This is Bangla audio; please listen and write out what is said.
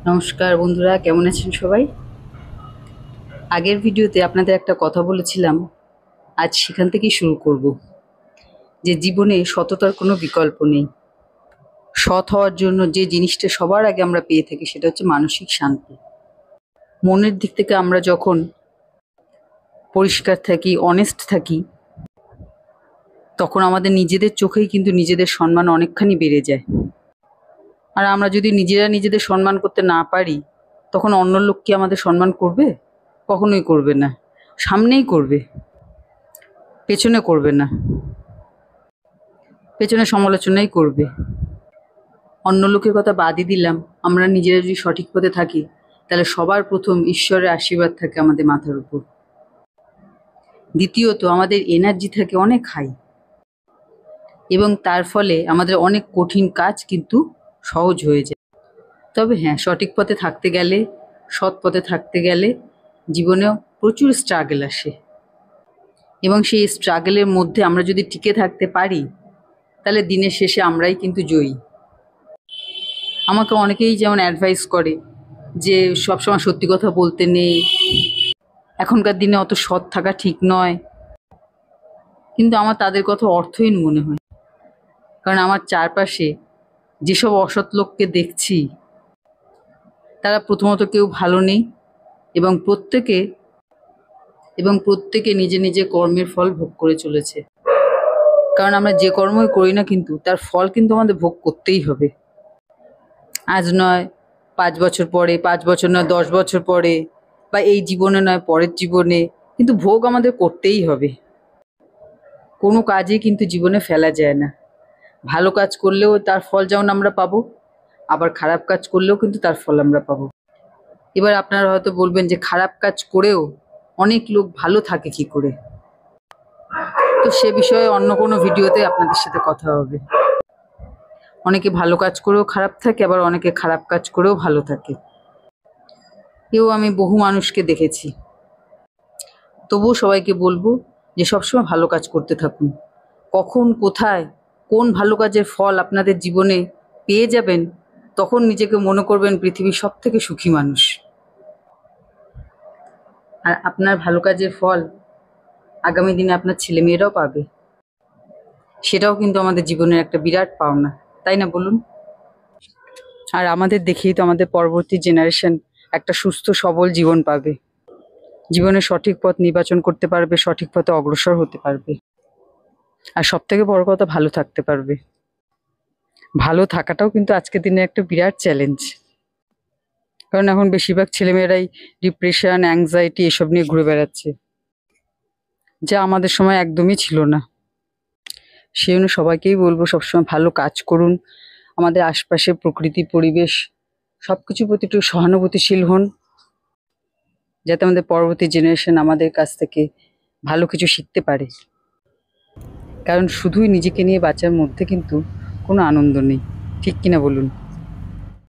নমস্কার বন্ধুরা, কেমন আছেন সবাই? আগের ভিডিওতে আপনাদের একটা কথা বলেছিলাম, আজ সেখান থেকেই শুরু করব। যে জীবনে সততার কোনো বিকল্প নেই। সৎ হওয়ার জন্য যে জিনিসটা সবার আগে আমরা পেয়ে থাকি সেটা হচ্ছে মানসিক শান্তি। মনের দিক থেকে আমরা যখন পরিষ্কার থাকি, অনেস্ট থাকি, তখন আমাদের নিজেদের চোখেই কিন্তু নিজেদের সম্মান অনেকখানি বেড়ে যায়। আর আমরা যদি নিজেরা নিজেদের সম্মান করতে না পারি, তখন অন্য লোক কি আমাদের সম্মান করবে? কখনোই করবে না। সামনেই করবে, পেছনে করবে না। পেছনে সমালোচনাই করবে। অন্য লোকের কথা বাদই দিলাম, আমরা নিজেরা যদি সঠিক পথে থাকি, তাহলে সবার প্রথম ঈশ্বরের আশীর্বাদ থাকে আমাদের মাথার উপর। দ্বিতীয়ত, আমাদের এনার্জি থাকে অনেক হাই, এবং তার ফলে আমাদের অনেক কঠিন কাজ কিন্তু সহজ হয়ে যায়। তবে হ্যাঁ, সঠিক পথে থাকতে গেলে, সৎ পথে থাকতে গেলে জীবনেও প্রচুর স্ট্রাগল আসে, এবং সেই স্ট্রাগলের মধ্যে আমরা যদি টিকে থাকতে পারি, তাহলে দিনের শেষে আমরাই কিন্তু জয়ী। আমাকে অনেকেই যেমন অ্যাডভাইস করে যে সবসময় সত্যি কথা বলতে নেই, এখনকার দিনে অত সৎ থাকা ঠিক নয়। কিন্তু আমার তাদের কথা অর্থহীন মনে হয়, কারণ আমার চারপাশে যেসব অসৎ লোককে দেখছি, তারা প্রথমত কেউ ভালো নেই, এবং প্রত্যেকে নিজে নিজে কর্মের ফল ভোগ করে চলেছে। কারণ আমরা যে কর্মই করি না, কিন্তু তার ফল কিন্তু আমাদের ভোগ করতেই হবে। আজ নয় 5 বছর পরে, 5 বছর নয় 10 বছর পরে, বা এই জীবনে নয় পরের জীবনে, কিন্তু ভোগ আমাদের করতেই হবে। কোনো কাজই কিন্তু জীবনে ফেলা যায় না। ভালো কাজ করলেও তার ফল যেমন আমরা পাবো, আবার খারাপ কাজ করলেও কিন্তু তার ফল আমরা পাবো। এবার আপনারা হয়তো বলবেন যে খারাপ কাজ করেও অনেক লোক ভালো থাকে কি করে? তো সে বিষয়ে অন্য কোনো ভিডিওতে আপনাদের সাথে কথা হবে। অনেকে ভালো কাজ করেও খারাপ থাকে, আবার অনেকে খারাপ কাজ করেও ভালো থাকে। আমি বহু মানুষকে দেখেছি। তবুও সবাইকে বলবো যে সবসময় ভালো কাজ করতে থাকুন। কখন কোথায় কোন ভালো কাজের ফল আপনাদের জীবনে পেয়ে যাবেন, তখন নিজেকে মনে করবেন পৃথিবীর সবথেকে সুখী মানুষ। আর আপনার ভালো কাজের ফল আগামী দিনে আপনার ছেলেমেয়েরাও পাবে। সেটাও কিন্তু আমাদের জীবনের একটা বিরাট পাওনা, তাই না বলুন? আর আমাদের দেখেই তো আমাদের পরবর্তী জেনারেশন একটা সুস্থ সবল জীবন পাবে, জীবনের সঠিক পথ নির্বাচন করতে পারবে, সঠিক পথে অগ্রসর হতে পারবে। আর সবথেকে বড় কথা, ভালো থাকতে পারবে। ভালো থাকাটাও কিন্তু আজকের দিনে একটা বিরাট চ্যালেঞ্জ, কারণ এখন বেশিরভাগ ছেলেমেয়েরাই ডিপ্রেশন, অ্যাংজাইটি এসব নিয়ে ঘুরে বেড়াচ্ছে, যা আমাদের সময় একদমই ছিল না। সেই জন্য সবাইকেই বলবো সবসময় ভালো কাজ করুন। আমাদের আশপাশে প্রকৃতি, পরিবেশ সব কিছুর প্রতি একটু সহানুভূতিশীল হন, যাতে আমাদের পরবর্তী জেনারেশন আমাদের কাছ থেকে ভালো কিছু শিখতে পারে। কারণ শুধুই নিজেকে নিয়ে বাঁচার মধ্যে কিন্তু কোনো আনন্দ নেই, ঠিক কিনা বলুন?